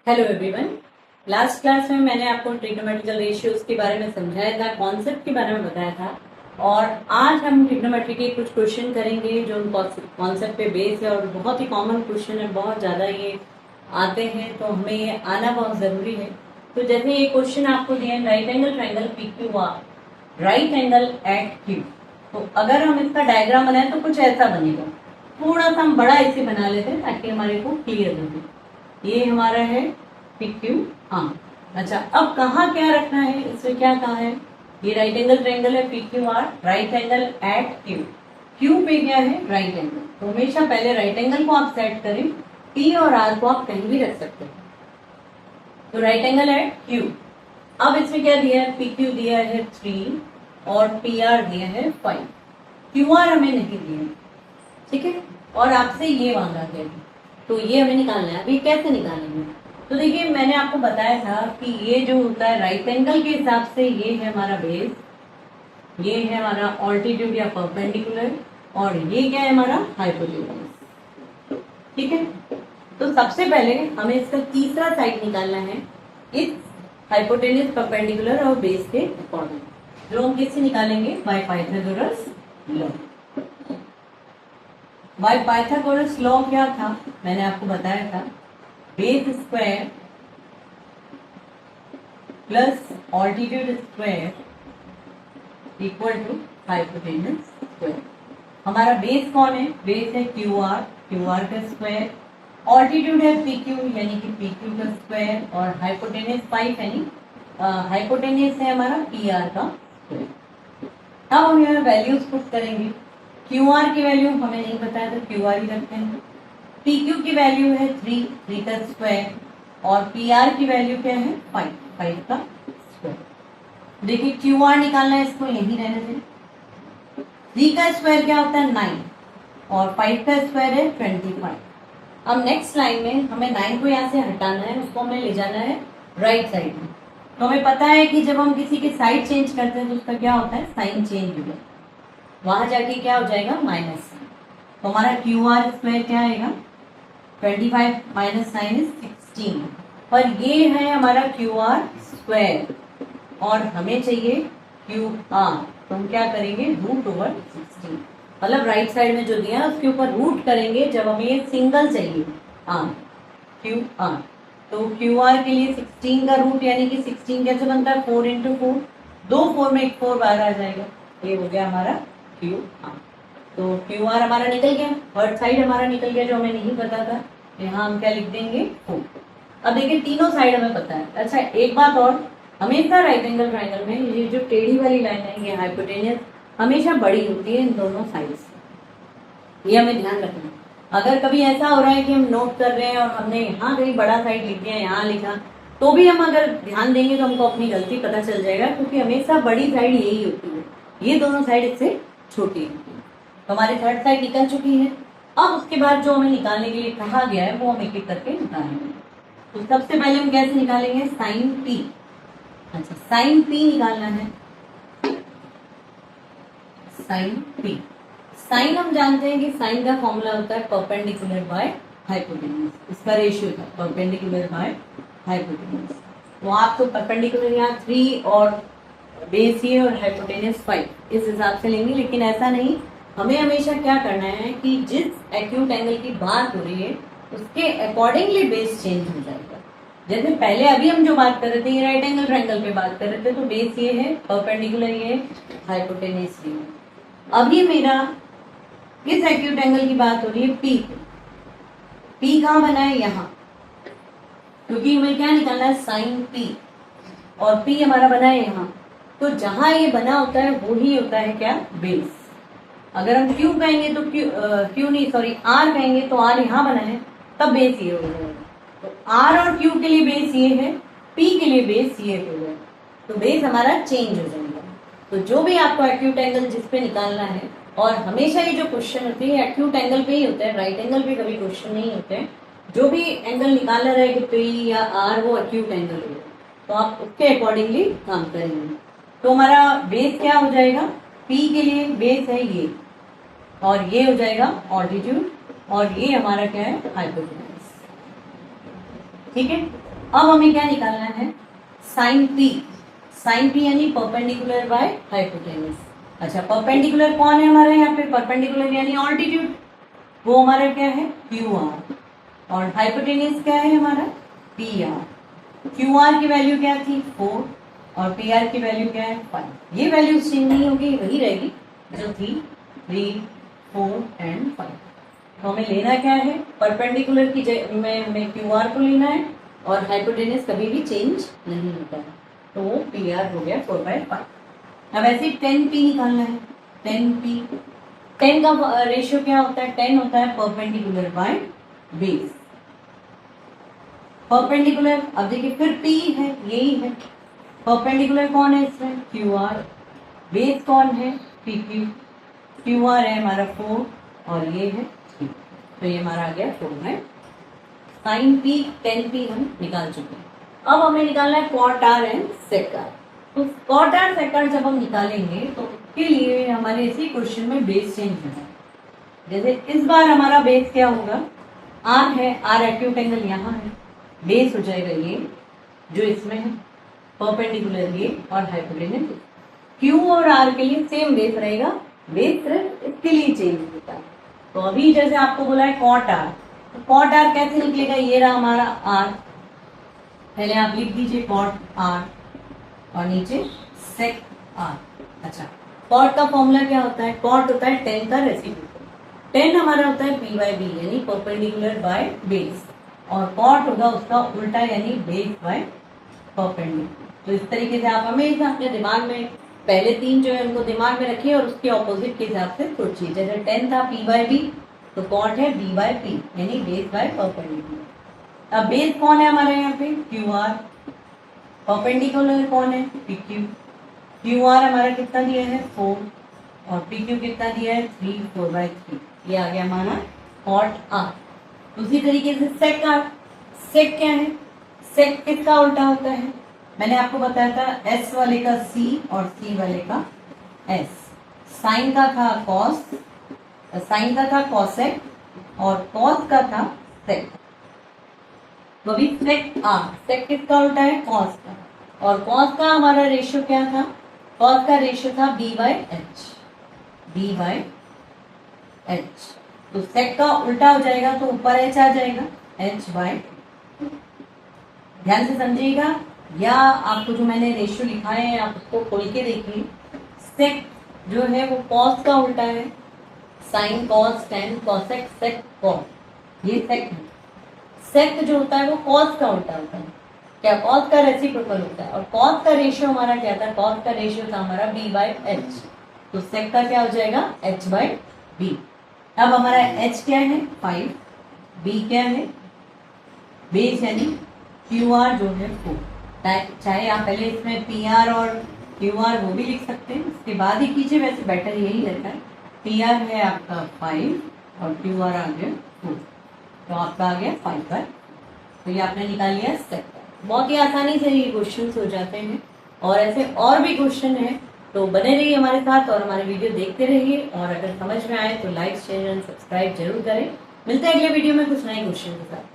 Hello everyone. Last class में मैंने आपको ट्रिग्नोमेट्रिकल रेशियोज के बारे में समझाया था, कॉन्सेप्ट के बारे में बताया था। और आज हम ट्रिग्नोमेट्री के कुछ क्वेश्चन करेंगे जो कॉन्सेप्ट पे बेस है और बहुत ही कॉमन क्वेश्चन है, बहुत ज़्यादा ये आते हैं, तो हमें ये आना बहुत ज़रूरी है। तो जैसे ये क्वेश्चन आपको दिया है, right angle triangle P Q R, right angle at Q. तो अगर हम इसका डायग्राम बनाए तो कुछ ऐसा बनेगा। थोड़ा सा हम बड़ा इसे बना लेते हैं ताकि हमारे को क्लियर हो जाए। ये हमारा है पी क्यू आर। अच्छा, अब कहाँ क्या रखना है, इसमें क्या कहा है, ये राइट एंगल ट्रायंगल है P Q R, right angle at Q. Q पे क्या है, राइट एंगल। तो हमेशा पहले राइट एंगल को आप सेट करें, पी और आर को आप कहीं भी रख सकते हैं। तो राइट एंगल एट क्यू। अब इसमें क्या दिया है, पी क्यू दिया है 3 और पी आर दिया है 5। क्यू आर हमें नहीं दिया, ठीक है, और आपसे ये मांगा गया है, तो ये हमें निकालना है। अभी कैसे निकालेंगे, तो देखिए मैंने आपको बताया था कि ये जो होता है राइट एंगल के हिसाब से, ये है हमारा बेस, ये है हमारा ऑल्टीट्यूड या परपेंडिकुलर, और ये क्या है हमारा हाइपोटेन्यूज, ठीक है। तो सबसे पहले हमें इसका तीसरा साइड निकालना है, इस हाइपोटेन्यूज, परपेंडिकुलर और बेस के अकॉर्डिंग, जो हम किससे निकालेंगे, by Pythagoras law. By Pythagoras law क्या था, मैंने आपको बताया था, base square plus altitude square equal to hypotenuse square. हमारा बेस कौन है, बेस है क्यू आर, क्यू आर का स्क्वायर, ऑल्टीट्यूड है पी क्यू यानी कि पी क्यू का स्क्वायर, और हाइपोटेन्यूज 5 यानी हाइपोटेन्यूज है हमारा पी आर का स्क्वायर। अब हम यहाँ वैल्यूज पुट करेंगे। क्यू आर की वैल्यू हमें नहीं पता है तो क्यू आर ही रखते हैं। पी क्यू की वैल्यू है 3 का स्क्वायर, और पी आर की वैल्यू क्या है 5 का स्क्वायर। देखिए क्यू आर निकालना है, इसको यही रहने दें। 3 का स्क्वायर क्या होता है 9, और 5 का स्क्वायर है 25। अब नेक्स्ट लाइन में हमें 9 को यहाँ से हटाना है, उसको हमें ले जाना है राइट साइड में। तो हमें पता है कि जब हम किसी की साइड चेंज करते हैं तो उसका क्या होता है, साइन चेंज हो जाता है, वहां जाके क्या हो जाएगा, माइनस। तो हमारा क्यू आर स्क्वायर क्या आएगा, 25 माइनस 9 इज 16। पर ये है हमारा क्यू आर स्क्वायर और हमें चाहिए क्यू आर, तो हम क्या करेंगे, रूट ओवर 16, मतलब राइट साइड में जो दिया है उसके ऊपर रूट करेंगे जब हमें ये सिंगल चाहिए आर, क्यू आर। तो क्यू आर के लिए 16 का रूट यानी कि 16 कैसे बनता है, 4 इंटू 4, 2 4 में 1 4 बाहर आ जाएगा, ये हो गया हमारा क्यू आर। तो क्यू आर हमारा निकल गया, थर्ड साइड हमारा निकल गया जो हमें नहीं पता था, यहाँ हम क्या लिख देंगे 4। अब देखिए तीनों साइड हमें पता है। अच्छा एक बात और, हमेशा राइट एंगल ट्रायंगल में ये जो टेढ़ी वाली लाइन है, ये हाइपोटेन्यूज हमेशा बड़ी होती है इन दोनों साइड से, ये हमें ध्यान रखना है। अगर कभी ऐसा हो रहा है कि हम नोट कर रहे हैं और हमने यहाँ कहीं बड़ा साइड लिख दिया, यहाँ लिखा, तो भी हम अगर ध्यान देंगे तो हमको अपनी गलती पता चल जाएगा, क्योंकि हमेशा बड़ी साइड यही होती है, ये दोनों साइड इससे छोटी होती है। तो हमारी थर्ड साइड निकल चुकी है। अब उसके बाद जो हमें निकालने के लिए कहा गया है वो हम एक एक करके निकालेंगे। तो सबसे पहले हम कैसे निकालेंगे, साइन पी। अच्छा साइन पी निकालना है, साइन पी। साइन हम जानते हैं कि साइन का फॉर्मूला होता है परपेंडिकुलर बाय हाइपोटेन्यूज, इसका रेशियो था परपेंडिकुलर बाय हाइपोटेन्यूज। तो आप तो परपेंडिकुलर यहाँ 3 और बेस ये और हाइपोटेन्यूज 5 इस हिसाब से लेंगे, लेकिन ऐसा नहीं, हमें हमेशा क्या करना है कि जिस एक्यूट एंगल की बात हो रही है उसके अकॉर्डिंगली बेस चेंज हो जाएगा। जैसे पहले अभी हम जो बात कर रहे थे, ये राइट एंगल ट्रायंगल पे बात कर रहे थे, तो बेस ये है, परपेंडिकुलर ये है, हाइपोटेन्यूज ये है। अभी मेरा किस एक्यूट एंगल की बात हो रही है, पी। पी कहाँ बना है, यहाँ, क्योंकि हमें क्या निकालना है, साइन पी, और पी हमारा बना है यहाँ। तो जहां ये बना होता है वो ही होता है क्या, बेस। अगर हम क्यू कहेंगे तो क्यू नहीं सॉरी आर कहेंगे तो आर यहाँ बना है, तब बेस ये हो जाएगा। तो आर और क्यू के लिए बेस ये है, पी के लिए बेस ये हो जाएगा, तो बेस हमारा चेंज हो जाएगा। तो जो भी आपको एक्यूट एंगल जिस पे निकालना है, और हमेशा ये जो क्वेश्चन होते हैं एक्यूट एंगल पे ही होते हैं, राइट एंगल पे कभी क्वेश्चन नहीं होते हैं। जो भी एंगल निकालना रहे कि पी या आर, वो एक्यूट एंगल हो, तो आप उसके अकॉर्डिंगली काम करेंगे। तो हमारा बेस क्या हो जाएगा, पी के लिए बेस है ये, और ये हो जाएगा ऑल्टीट्यूड, और ये हमारा क्या है, हाइपोटेन्यूज, ठीक है। अब हमें क्या निकालना है, साइन पी। साइन पी यानी परपेंडिकुलर बाय हाइपोटेन्यूज। अच्छा, परपेंडिकुलर कौन है हमारा यहाँ पे, परपेंडिकुलर यानी ऑल्टीट्यूड, वो हमारा क्या है क्यू आर, और हाइपोटेन्यूज क्या है हमारा पी आर। क्यू आर की वैल्यू क्या थी 4 और पी आर की वैल्यू क्या है 5। ये वैल्यू चेंज नहीं होगी, वही रहेगी जो थी 3, 4 एंड 5। तो हमें लेना क्या है, परपेंडिकुलर की में हमें क्यू आर को लेना है और हाइपोटेन्यूज कभी भी चेंज नहीं होता है, तो वो पी आर हो गया 4/5। अब ऐसे 10p निकालना है। 10p, 10 का रेशियो क्या होता है, 10 होता है परपेंडिकुलर बाय बेस। परपेंडिकुलर, अब देखिए फिर p है, यही है परपेंडिकुलर कौन है इसमें क्यू आर, बेस कौन है पी क्यू। क्यू आर है हमारा 4 और ये है 3, तो ये हमारा आ गया 4 साइन पी 10p हम निकाल चुके हैं। अब हमें निकालना है cot R and sec R. तो कॉट आर सेक आर जब हम निकालेंगे तो उसके लिए हमारे इसी क्वेश्चन में बेस चेंज होना है। जैसे इस बार हमारा बेस क्या होगा, आर है, आर एक्यूट एंगल यहाँ है, बेस हो जाएगा ये जो इसमें है परपेंडिकुलर ये और हाइपोटेन्यूज। क्यू और आर के लिए सेम बेस रहेगा, बेस सिर्फ इसके लिए चेंज होता है। तो अभी जैसे आपको बोला है कॉट आर, तो कॉट आर कैसे निकलेगा, ये रहा हमारा आर, पहले आप लिख दीजिए कॉट आर और नीचे सेक आर। अच्छा, कॉट का फॉर्मूला क्या होता है, कॉट होता है 10 का रेसिप्रोकल। 10 हमारा होता है पी बाय बी यानी परपेंडिकुलर बाय बेस, और कॉट होगा उसका उल्टा यानी बेस बाय परपेंडिकुलर। तो इस तरीके से आप हमेशा अपने दिमाग में पहले 3 जो है उनको दिमाग में रखिए और उसके ऑपोजिट के हिसाब से सोचिए। जैसे 10 था पी बाय बी, तो कॉट है बी बाय पी यानी बेस बाय परपेंडिकुलर। अब बेस कौन है हमारे यहाँ पे क्यू आर, परपेंडिकुलर कौन है पी क्यू। क्यू आर हमारा कितना दिया है 4 और पी क्यू कितना दिया है 3, 4/3। ये आ गया हमारा कॉट आर। उसी तरीके से सेक आर, सेक क्या है, सेक किसका उल्टा होता है, मैंने आपको बताया था एस वाले का सी और सी वाले का एस। साइन का था कॉस, साइन का था कॉसेक और कॉस का था सेक। तो अभी सेक आर, सेक किसका उल्टा है कॉस का, और कॉस का हमारा रेशियो क्या था, कॉस का रेशियो था B by H, B by H. तो सेक का उल्टा हो जाएगा तो ऊपर एच आ जाएगा, एच बाय। ध्यान से समझिएगा, या आपको जो मैंने रेशियो लिखा है आप उसको खोल के देखिए। सेक जो है वो कॉस का उल्टा है, sine cos tan cosec sec cos, ये सेक है। सेक जो होता है वो कॉस का उल्टा होता है, क्या कॉस का रेसिप्रोकल होता है, और कॉस का रेशियो हमारा क्या था, कॉस का रेशियो था हमारा बी बाय एच, तो सेक का क्या हो जाएगा एच बाय बी। अब हमारा एच क्या है 5, बी क्या है बेस यानी क्यू आर जो है 4। चाहे आप पहले इसमें पी आर और क्यू आर वो भी लिख सकते हैं, इसके बाद ही कीजिए, वैसे बेटर यही रहता है। पी आर है आपका 5 और क्यू आर आ गया 4, तो आपका आ गया 5/, तो ये आपने निकाल लिया सेक। बहुत ही आसानी से ये क्वेश्चन हो जाते हैं, और ऐसे और भी क्वेश्चन है, तो बने रहिए हमारे साथ और हमारे वीडियो देखते रहिए। और अगर समझ में आए तो लाइक शेयर एंड सब्सक्राइब जरूर करें। मिलते हैं अगले वीडियो में कुछ नए क्वेश्चन के साथ।